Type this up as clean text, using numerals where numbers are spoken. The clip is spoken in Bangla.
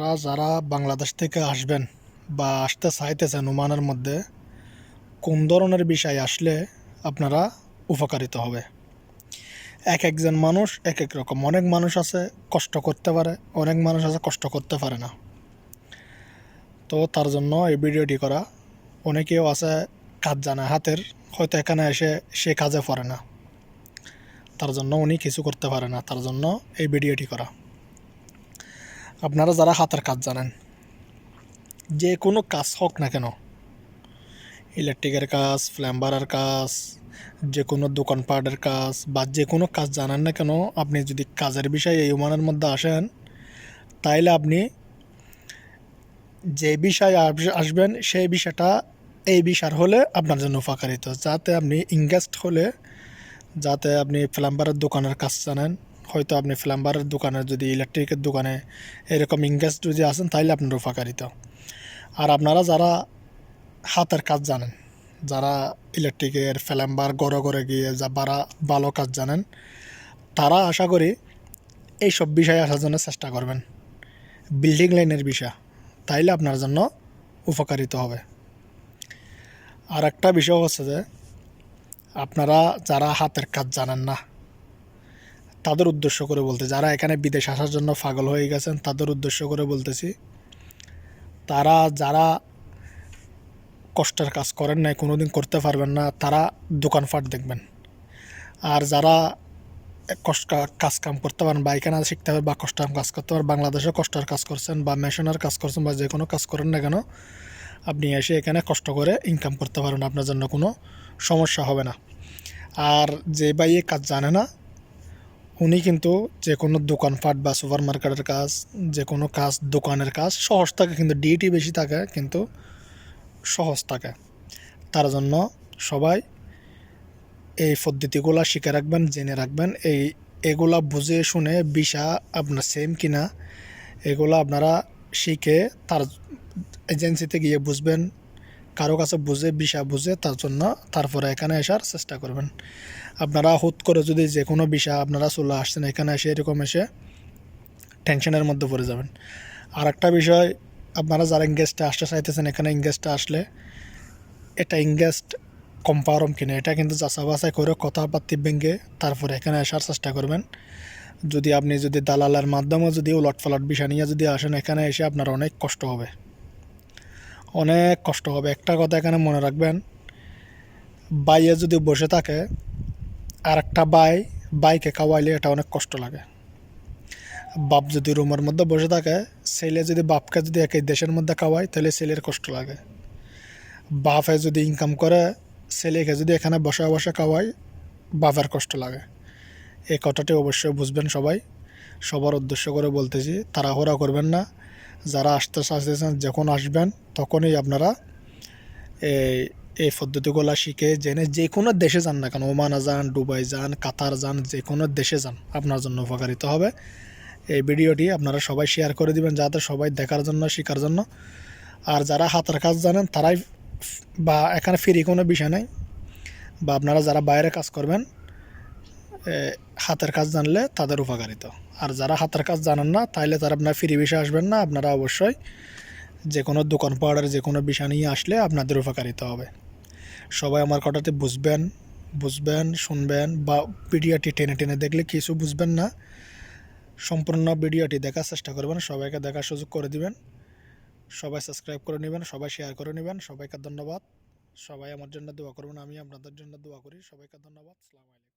আপনারা যারা বাংলাদেশ থেকে আসবেন বা আসতে চাইতেছেন ওমানের মধ্যে, কোন ধরনের বিষয় আসলে আপনারা উপকারিত হবে। এক একজন মানুষ এক এক রকম। অনেক মানুষ আছে কষ্ট করতে পারে, অনেক মানুষ আছে কষ্ট করতে পারে না। তো তার জন্য এই ভিডিওটি করা। অনেকেও আছে কাজ জানে হাতের, হয়তো এখানে এসে সে কাজে পারে না, তার জন্য উনি কিছু করতে পারে না, তার জন্য এই ভিডিওটি করা। আপনারা যারা হাতের কাজ জানেন, যে কোনো কাজ হোক না কেন, ইলেকট্রিকের কাজ, প্লাম্বারের কাজ, যে কোনো দোকানপাটের কাজ বা যে কোনো কাজ জানেন না কেন, আপনি যদি কাজের বিষয়ে এই ওমানের মধ্যে আসেন, তাইলে আপনি যে বিষয়ে আসবেন সেই বিষয়টা এই বিষয় হলে আপনার জন্য উপকারিত। যাতে আপনি ইনগেস্ট হলে, যাতে আপনি প্লাম্বারের দোকানের কাজ জানেন, হয়তো আপনি প্লাম্বারের দোকানে যদি ইলেকট্রিকের দোকানে এরকম ইনগেস্ট যদি আসেন, তাইলে আপনার উপকারিত। আর আপনারা যারা হাতের কাজ জানেন, যারা ইলেকট্রিকের প্লাম্বার ঘরে ঘরে গিয়ে যা ভালো কাজ জানেন, তারা আশা করি এইসব বিষয়ে আসার জন্য চেষ্টা করবেন, বিল্ডিং লাইনের বিষয়, তাইলে আপনার জন্য উপকারিত হবে। আর একটা বিষয় হচ্ছে যে, আপনারা যারা হাতের কাজ জানেন না, তাদের উদ্দেশ্য করে বলতে, যারা এখানে বিদেশ আসার জন্য পাগল হয়ে গেছেন, তাদের উদ্দেশ্য করে বলতেছি, তারা যারা কষ্টের কাজ করেন নাই, কোনোদিন করতে পারবেন না, তারা দোকানপাট দেখবেন। আর যারা কাজ কাম করতে পারেন বা এখানে শিখতে হবে বা কষ্টের কাজ করতে পারেন, বাংলাদেশে কষ্টের কাজ করছেন বা মেশিনের কাজ করছেন বা যে কোনো কাজ করেন না কেন, আপনি এসে এখানে কষ্ট করে ইনকাম করতে পারেন, আপনার জন্য কোনো সমস্যা হবে না। আর যে ভাই এই কাজ জানে না, উনি কিন্তু যে কোনো দোকানপাট বা সুপার মার্কেটের কাজ, যে কোনো কাজ, দোকানের কাজ সহজ থাকে, কিন্তু ডিউটি বেশি থাকে, কিন্তু সহজ থাকে। তার জন্য সবাই এই পদ্ধতিগুলো শিখে রাখবেন, জেনে রাখবেন। এগুলা বুঝে শুনে ভিসা আপনার সেম কিনা, এগুলো আপনারা শিখে তার এজেন্সিতে গিয়ে বুঝবেন, কারো কাছে বুঝে ভিসা বুঝে তার জন্য তারপরে এখানে আসার চেষ্টা করবেন। আপনারা হুট করে যদি যে কোনো ভিসা আপনারা চলে আসছেন, এখানে এসে এরকম এসে টেনশনের মধ্যে পড়ে যাবেন। আর একটা বিষয়, আপনারা যারা ইংগেস্টে আসতে চাইতেছেন, এখানে ইংগেস্টে আসলে এটা ইংগেস্ট কম্পারম কিনা, এটা কিন্তু যাচাই বাছাই করে কথাবার্তি ভেঙে তারপরে এখানে আসার চেষ্টা করবেন। আপনি যদি দালালের মাধ্যমে যদি উলটপালট বিষয় নিয়ে যদি আসেন, এখানে এসে আপনার অনেক কষ্ট হবে, অনেক কষ্ট হবে। একটা কথা এখানে মনে রাখবেন, বাইয়ে যদি বসে থাকে আর একটা বাইকে খাওয়াইলে এটা অনেক কষ্ট লাগে। বাপ যদি রুমের মধ্যে বসে থাকে, ছেলে যদি বাপকে যদি একই দেশের মধ্যে খাওয়ায়, তাহলে ছেলের কষ্ট লাগে। বাপে যদি ইনকাম করে ছেলেকে যদি এখানে বসে বসে খাওয়ায়, বাপের কষ্ট লাগে। এই কথাটি অবশ্যই বুঝবেন সবাই। সবার উদ্দেশ্য করে বলতেছি, তাড়াহুড়া করবেন না। যারা আসতে চাইতেছেন, যখন আসবেন তখনই আপনারা এই এই পদ্ধতিগুলো শিখে জেনে যে কোনো দেশে যান না কেন, ওমানে যান, দুবাই যান, কাতার যান, যে কোনো দেশে যান, আপনার জন্য উপকারিত হবে। এই ভিডিওটি আপনারা সবাই শেয়ার করে দিবেন, যাতে সবাই দেখার জন্য, শেখার জন্য। আর যারা হাতের কাজ জানেন তারাই, বা এখানে ফ্রি কোনো বিষয় নেই, বা আপনারা যারা বাইরে কাজ করবেন, হাতের কাজ জানলে তাদের উপকারিত। আর যারা হাতের কাজ জানেন না, তাইলে তারা আপনার ফ্রি বিষয় আসবেন না। আপনারা অবশ্যই যে কোনো দোকান পাহাড়ের যে কোনো বিষয় নিয়ে আসলে আপনাদের উপকারিত হবে। সবাই আমার কথাটি বুঝবেন, শুনবেন, বা ভিডিওটি টেনে টেনে দেখলে কিছু বুঝবেন না, সম্পূর্ণ ভিডিওটি দেখার চেষ্টা করবেন, সবাইকে দেখার সুযোগ করে দিবেন, সবাই সাবস্ক্রাইব করে নেবেন, সবাই শেয়ার করে নেবেন। সবাইকে ধন্যবাদ। সবাই আমার জন্য দোয়া করবেন, আমি আপনাদের জন্য দোয়া করি। সবাইকে ধন্যবাদ। আসসালামু আলাইকুম।